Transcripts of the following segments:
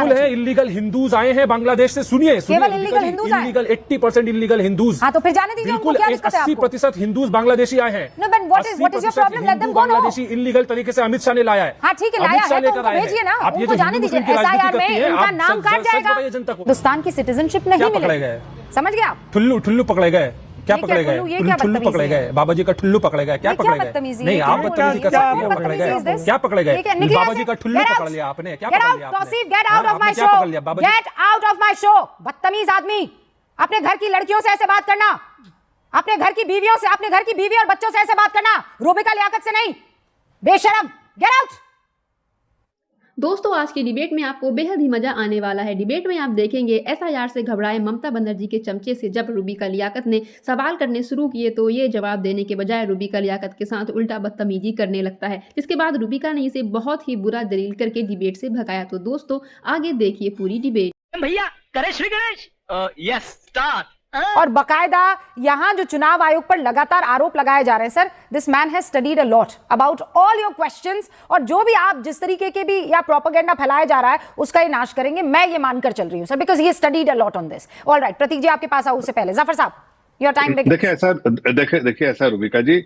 बिल्कुल है, illegal Hindus आए हैं बांग्लादेश से। सुनिए केवल इलीगल हिंदूज आए? Illegal 80% illegal Hindus. हाँ तो फिर जाने दीजिए उनको, क्या दिक्कत है आपको? 80% हिंदूज बांग्लादेशी आए हैं। No, but what is your problem? Let them go now. Bangladeshi illegal तरीके से अमित शाह ने लाया है। हाँ ठीक है, लाया है तो उनको भेजिए ना, उनको जाने दीजिए। SIR में इनका नाम काट जाएगा, हिंदुस्तान की सिटीजनशिप नहीं मिलेगी। समझ गए आप? ठुल्लू पकड़े गए, क्या पकड़े गए? ठुल्लू पकड़े गए, बाबा जी का ठुल्लू पकड़े गए, क्या पकड़े गए? नहीं, आप बदतमीजी कर सकते हैं, पकड़े गए, क्या पकड़े गए? बाबा जी का ठुल्लू पकड़ लिया आपने, क्या पकड़ लिया आपने? Get out of my show, get out of my show. बदतमीज आदमी, अपने घर की लड़कियों से ऐसे बात करना, अपने घर की बीवियों से, अपने घर की बीवी और बच्चों से ऐसे बात करना, रूबिका लियाकत से नहीं, बेशरम, गेट आउट। दोस्तों, आज की डिबेट में आपको बेहद ही मजा आने वाला है। डिबेट में आप देखेंगे SIR से घबराए ममता बनर्जी के चमचे से जब रूबिका लियाकत ने सवाल करने शुरू किए तो ये जवाब देने के बजाय रूबिका लियाकत के साथ उल्टा बदतमीजी करने लगता है, जिसके बाद रूबिका ने इसे बहुत ही बुरा दलील करके डिबेट से भगाया। तो दोस्तों, आगे देखिए पूरी डिबेट। भैया करे श्री गणेश, यस स्टार्ट। और बकायदा यहाँ जो चुनाव आयोग पर लगातार आरोप लगाए जा रहे हैं, sir this man has studied a lot about all your questions, और जो भी आप जिस तरीके के भी या प्रोपेगेंडा फैलाया जा रहा है उसका ये नाश करेंगे, मैं ये मानकर चल रही हूँ sir, because he studied a lot on this. Alright, Pratik ji आपके पास आऊं उससे पहले जाफर साहब, योर टाइम बिगिंस। देखिए ऐसा रूबिका जी,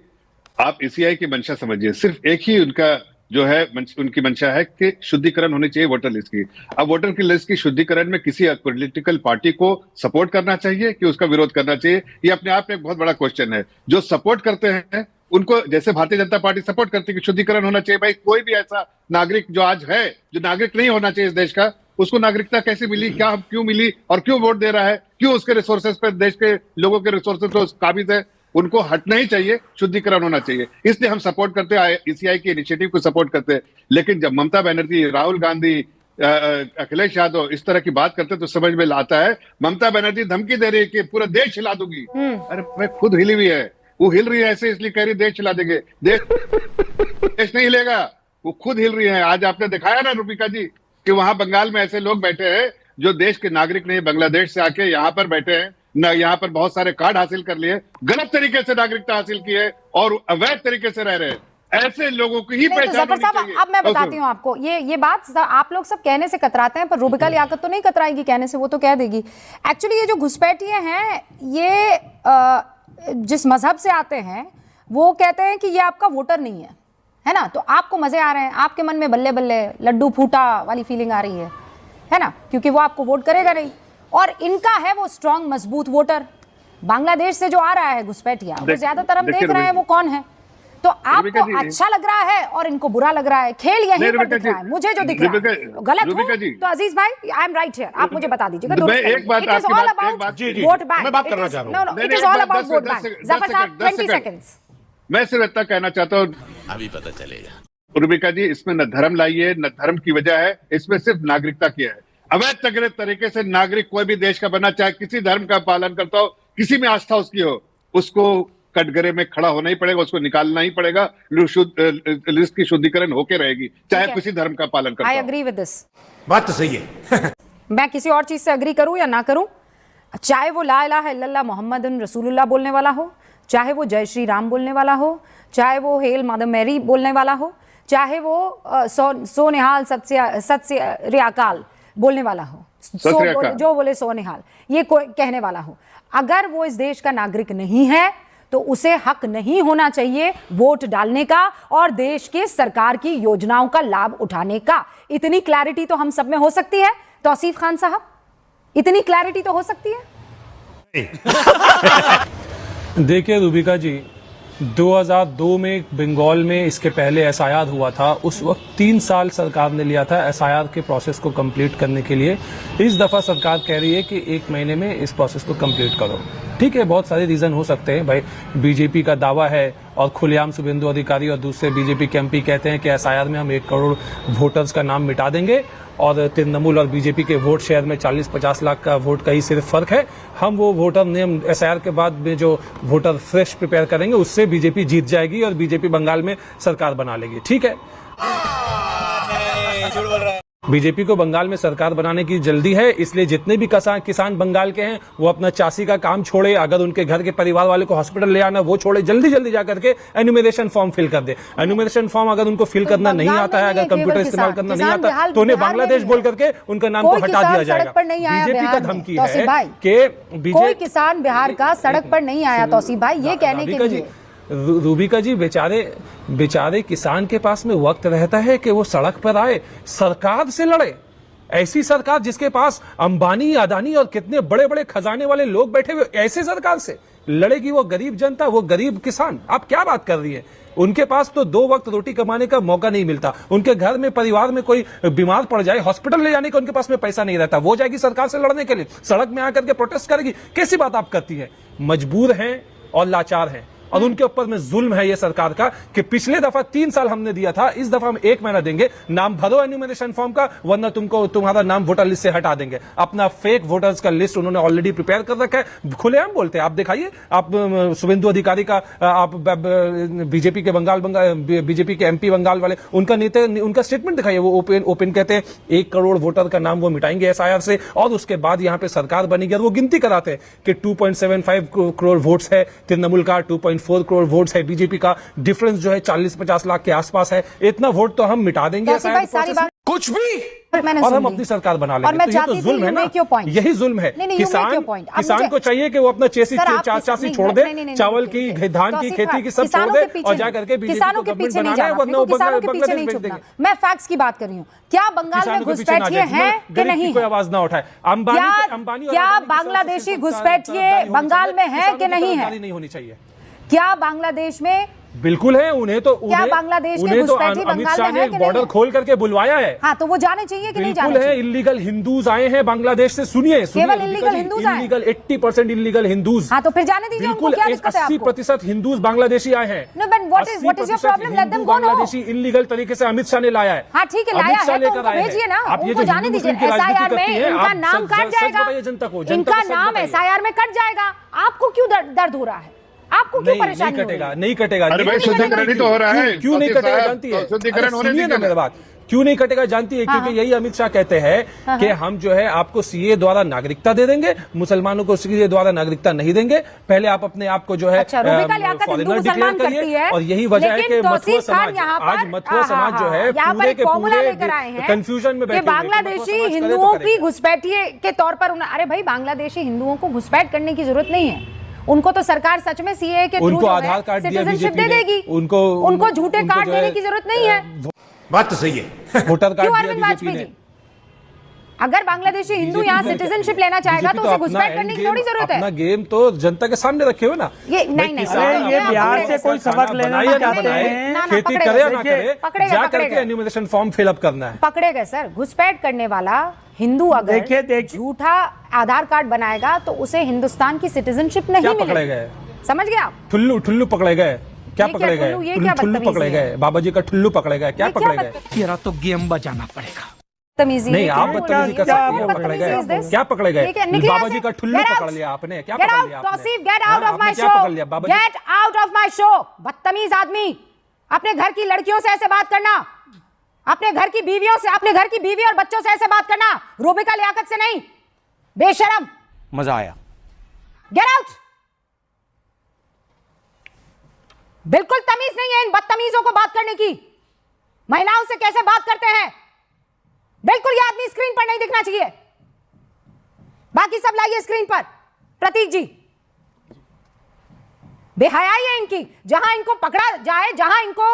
आप ECI की मंशा समझिए, सिर्फ एक ही उनका जो है उनकी मंशा है कि शुद्धिकरण होनी चाहिए वोटर लिस्ट की। अब वोटर की लिस्ट की शुद्धिकरण में किसी पॉलिटिकल पार्टी को सपोर्ट करना चाहिए कि उसका विरोध करना चाहिए, ये अपने आप में एक बहुत बड़ा क्वेश्चन है। जो सपोर्ट करते हैं उनको, जैसे भारतीय जनता पार्टी सपोर्ट करती है कि शुद्धिकरण होना चाहिए, भाई कोई भी ऐसा नागरिक जो आज है जो नागरिक नहीं होना चाहिए इस देश का, उसको नागरिकता कैसे मिली, क्या क्यों मिली और क्यों वोट दे रहा है, क्यों उसके रिसोर्सेज पे, देश के लोगों के रिसोर्सेज पे काबिज है, उनको हटना ही चाहिए, शुद्धिकरण होना चाहिए। इसलिए हम सपोर्ट करते हैं, ECI के इनिशिएटिव को सपोर्ट करते हैं। लेकिन जब ममता बनर्जी, राहुल गांधी, अखिलेश यादव इस तरह की बात करते तो समझ में आता है ममता बनर्जी धमकी दे रही है कि पूरा देश हिला दूंगी। अरे मैं खुद हिली हुई है, वो हिल रही है ऐसे इसलिए कह रही देश हिला देंगे। देश नहीं हिलेगा, वो खुद हिल रही है। आज आपने दिखाया ना रूबिका जी कि वहां बंगाल में ऐसे लोग बैठे हैं जो देश के नागरिक नहीं, बांग्लादेश से आके यहाँ पर बैठे हैं न, यहाँ पर बहुत सारे कार्ड हासिल कर लिए, गलत तरीके से नागरिकता हासिल की है और अवैध तरीके से रह रहे हैं। ऐसे लोगों की ही पहचान होनी चाहिए। अब मैं बताती हूँ आपको, ये बात आप लोग सब कहने से कतराते हैं, पर रूबिका लियाकत तो नहीं कतराएगी कहने से, वो तो कह देगी। एक्चुअली ये जो घुसपैठिए हैं, ये जिस मजहब से आते हैं वो कहते हैं कि ये आपका वोटर नहीं है ना, तो आपको मजे आ रहे हैं, आपके मन में बल्ले बल्ले लड्डू फूटा वाली फीलिंग आ रही है ना, क्योंकि वो आपको वोट करेगा नहीं। और इनका है वो स्ट्रांग मजबूत वोटर, बांग्लादेश से जो आ रहा है घुसपैठिया, वो ज्यादातर हम देख रहे हैं वो कौन है। तो आपको अच्छा लग रहा है और इनको बुरा लग रहा है, खेल यहीं पर दिख रहा है। मुझे जो दिख रहा है गलत हो तो अजीज भाई, आई एम राइट हियर, आप मुझे बता दीजिएगा। एक बात वोट बैंक, मैं बात करना चाह रहा हूं। No it is all about vote bank. Jafar साहब 20 सेकंड्स। मैं सिर्फ इतना कहना चाहता हूँ, अभी पता चलेगा रूबिका जी, इसमें न धर्म लाइए न धर्म की वजह है, इसमें सिर्फ नागरिकता की है। अवैध तरीके से नागरिक कोई भी देश का बना, चाहे किसी धर्म का पालन करता हो, किसी में आस्था उसकी हो, उसको कटघरे में खड़ा होना ही पड़ेगा, उसको निकालना ही पड़ेगा, लिस्ट की शुद्धिकरण होके रहेगी, चाहे किसी धर्म का पालन करता हो। आई एग्री विद दिस, बात तो सही है। मैं किसी और चीज से एग्री करूं या ना करूं, चाहे वो ला इलाहा इल्लल्लाह मुहम्मदुन रसूलुल्लाह बोलने वाला हो, चाहे वो जय श्री राम बोलने वाला हो, चाहे वो हेल मदर मैरी बोलने वाला हो, चाहे वो सो निहाल सत श्री अकाल बोलने वाला हो, जो बोले सो निहाल ये कोई कहने वाला हो, अगर वो इस देश का नागरिक नहीं है तो उसे हक नहीं होना चाहिए वोट डालने का और देश के सरकार की योजनाओं का लाभ उठाने का। इतनी क्लैरिटी तो हम सब में हो सकती है। तौसीफ खान साहब, इतनी क्लैरिटी तो हो सकती है। देखिए रूबिका जी, 2002 में बंगाल में इसके पहले SIR हुआ था, उस वक्त 3 साल सरकार ने लिया था SIR के प्रोसेस को कंप्लीट करने के लिए। इस दफा सरकार कह रही है कि 1 महीने में इस प्रोसेस को कंप्लीट करो। ठीक है, बहुत सारे रीजन हो सकते हैं भाई, बीजेपी का दावा है और खुलेआम शुभेंदु अधिकारी और दूसरे बीजेपी के MP कहते हैं कि SIR में हम 1 करोड़ वोटर्स का नाम मिटा देंगे और तृणमूल और बीजेपी के वोट शेयर में 40-50 लाख का वोट का ही सिर्फ फर्क है। हम वो वोटर नेम SIR के बाद में जो वोटर फ्रेश प्रिपेयर करेंगे उससे बीजेपी जीत जाएगी और बीजेपी बंगाल में सरकार बना लेगी। ठीक है, बीजेपी को बंगाल में सरकार बनाने की जल्दी है, इसलिए जितने भी किसान बंगाल के हैं वो अपना चासी का काम छोड़े, अगर उनके घर के परिवार वाले को हॉस्पिटल ले आना वो छोड़े, जल्दी जल्दी जाकर के एन्यूमरेशन फॉर्म फिल कर दे। एन्यूमरेशन फॉर्म अगर उनको फिल करना नहीं आता है, अगर कंप्यूटर इस्तेमाल करना नहीं आता तो उन्हें बांग्लादेश बोल करके उनका नाम को हटा दिया जाएगा। बीजेपी का धमकी है कि कोई किसान बिहार का सड़क पर नहीं आया तौसीफ भाई, ये कहने के लिए। रूबिका जी, बेचारे किसान के पास में वक्त रहता है कि वो सड़क पर आए, सरकार से लड़े। ऐसी सरकार जिसके पास अंबानी, अदानी और कितने बड़े बड़े खजाने वाले लोग बैठे हुए, ऐसे सरकार से लड़ेगी वो गरीब जनता, वो गरीब किसान। आप क्या बात कर रही है? उनके पास तो 2 वक्त रोटी कमाने का मौका नहीं मिलता, उनके घर में परिवार में कोई बीमार पड़ जाए, हॉस्पिटल ले जाने का उनके पास में पैसा नहीं रहता, वो जाएगी सरकार से लड़ने के लिए, सड़क में आकर के प्रोटेस्ट करेगी। कैसी बात आप करती है? मजबूर हैं और लाचार हैं, और उनके ऊपर में जुल्म है ये सरकार का कि पिछले दफा 3 साल हमने दिया था, इस दफा हम 1 महीना देंगे। नाम भरो एन्यूमरेशन फॉर्म का, वरना तुम्हारा नाम वोटर लिस्ट से हटा देंगे। अपना फेक वोटर्स का लिस्ट उन्होंने ऑलरेडी प्रिपेयर कर रखा है, खुलेआम बोलते हैं। आप दिखाइए, आप शुभेंदु अधिकारी का, आप बीजेपी के बीजेपी के MP बंगाल वाले, उनका स्टेटमेंट दिखाइए। वो ओपन कहते हैं 1 करोड़ वोटर का नाम वो मिटाएंगे SIR से, और उसके बाद यहां पर सरकार बनेगी। और वो गिनती कराते हैं कि 2.75 करोड़ वोट्स है तृणमूल का, 2.4 करोड़ वोट्स है बीजेपी का, डिफरेंस जो है 40-50 लाख के आसपास है। इतना वोट तो हम मिटा देंगे कुछ भी, और हम अपनी सरकार बना लेंगे। तो ये तो जुल्म है ना, यही जुल्म है। किसान को चाहिए कि वो अपना चासी छोड़ दे, चावल की, धान की खेती की सब छोड़ दे और जाकर के किसानों के पीछे नहीं जाना। मैं फैक्ट्स की बात कर रही हूँ। क्या बंगाल में घुसपैठिए हैं कि नहीं? कोई आवाज ना उठाए। अंबानी, क्या बांग्लादेशी घुसपैठिए बंगाल में है कि नहीं है? नहीं होनी चाहिए। क्या बांग्लादेश में? बिल्कुल है। उन्हें तो बांग्लादेश के घुसपैठी अमित शाह ने बॉर्डर खोल करके बुलवाया है। हाँ, तो वो जाने चाहिए कि नहीं जाने चाहिए? बिल्कुल है। इलीगल हिंदूज आए हैं बांग्लादेश से। सुनिए, केवल इलीगल हिंदूज आए? 80% इलीगल हिंदूज। हाँ, तो फिर जाने दीजिए। बिल्कुल 80% हिंदूज बांग्लादेशी आए हैं। What is your problem? Let them go. Bangladeshi illegal तरीके से अमित शाह ने लाया है। हाँ, ठीक है, लाया है तो उनको भेजिए ना, उनको जाने दीजिए। SIR में इनका नाम कट जाएगा, इनका नाम SIR में कट जाएगा। आपको क्यों दर्द हो रहा है? आपको क्यों परेशानी हो रही है? नहीं कटेगा। अरे भाई, शुद्धिकरण ही तो हो रहा है। क्यों नहीं कटेगा जानती है? शुद्धिकरण होने सुनिए ना मेरी बात, क्यों नहीं कटेगा जानती है? क्योंकि यही अमित शाह कहते हैं कि हम जो है आपको CA द्वारा नागरिकता दे देंगे, मुसलमानों को CA द्वारा नागरिकता नहीं देंगे। पहले आप अपने आप को जो है फॉरेनर डिक्लेयर करिए। और यही वजह है कि मथुआ समाज, आज मथुआ समाज जो है पूरे के पूरे कंफ्यूजन में बैठे हैं। बांग्लादेशी हिंदुओं की घुसपैठिए के तौर पर, अरे भाई, बांग्लादेशी हिंदुओं को घुसपैठ करने की जरूरत नहीं है। उनको तो सरकार सच में CA के थ्रू आधार कार्ड सिटीजनशिप दे देगी। उनको झूठे कार्ड देने की जरूरत नहीं है। बात तो सही है। वोटर कार्ड क्यों अरविंद वाजपेयी जी? अगर बांग्लादेशी हिंदू यहाँ सिटीजनशिप लेना चाहेगा तो उसे घुसपैठ करने की थोड़ी जरूरत है। अपना गेम तो जनता के सामने रखे हुए ना। ये नहीं, ये बिहार से कोई सबक लेना चाहते हैं? खेती करे या ना करे, जा करके एन्यूमरेशन फॉर्म फिलअप करना है। पकड़े गए सर। घुसपैठ करने वाला हिंदू अगर झूठा आधार कार्ड बनाएगा तो उसे हिंदुस्तान की सिटीजनशिप नहीं मिलेगी। पकड़े गए? समझ गया? ठुल्लू पकड़े गए। क्या पकड़े गए? ठुल्लू पकड़े गए। बाबा जी का ठुल्लू पकड़े गए। क्या पकड़े गए? तेरा तो गेम बजाना पड़ेगा। तमीजी नहीं, आप बदतमीजी कर सकती हैं। पकड़े गए? क्या पकड़े गए? बाबा जी का ठुल्लू पकड़ लिया आपने। क्या पकड़ लिया आपने? Get out of my show. Get out of my show. बदतमीज आदमी। अपने घर की लड़कियों से ऐसे बात करना, अपने घर की बीवियों से, अपने घर की बीवी और बच्चों से ऐसे बात करना, रूबिका लियाकत से नहीं। बेशरम। मजा आया। Get out. बिल्कुल तमीज नहीं है इन बदतमीजों को बात करने की। महिलाओं से कैसे बात करते हैं, बिल्कुल ये आदमी स्क्रीन पर नहीं दिखना चाहिए। बाकी सब लाइए स्क्रीन पर। प्रतीक जी, बेहयाई है इनकी। जहां इनको पकड़ा जाए, जहां इनको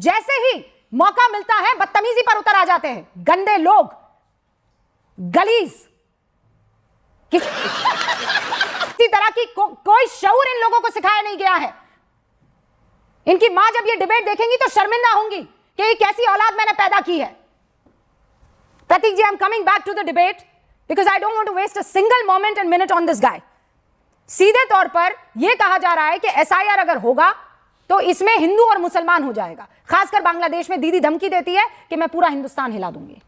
जैसे ही मौका मिलता है बदतमीजी पर उतर आ जाते हैं। गंदे लोग, गलीज, किसी तरह की कोई शऊर इन लोगों को सिखाया नहीं गया है। इनकी मां जब ये डिबेट देखेंगी तो शर्मिंदा होंगी कि ये कैसी औलाद मैंने पैदा की है। Pratik ji, I am coming back to the debate because I don't want to waste a single moment and minute on this guy. सीधे तौर पर यह कहा जा रहा है कि SIR अगर होगा तो इसमें हिंदू और मुसलमान हो जाएगा। खासकर बांग्लादेश में दीदी धमकी देती है कि मैं पूरा हिंदुस्तान हिला दूंगी।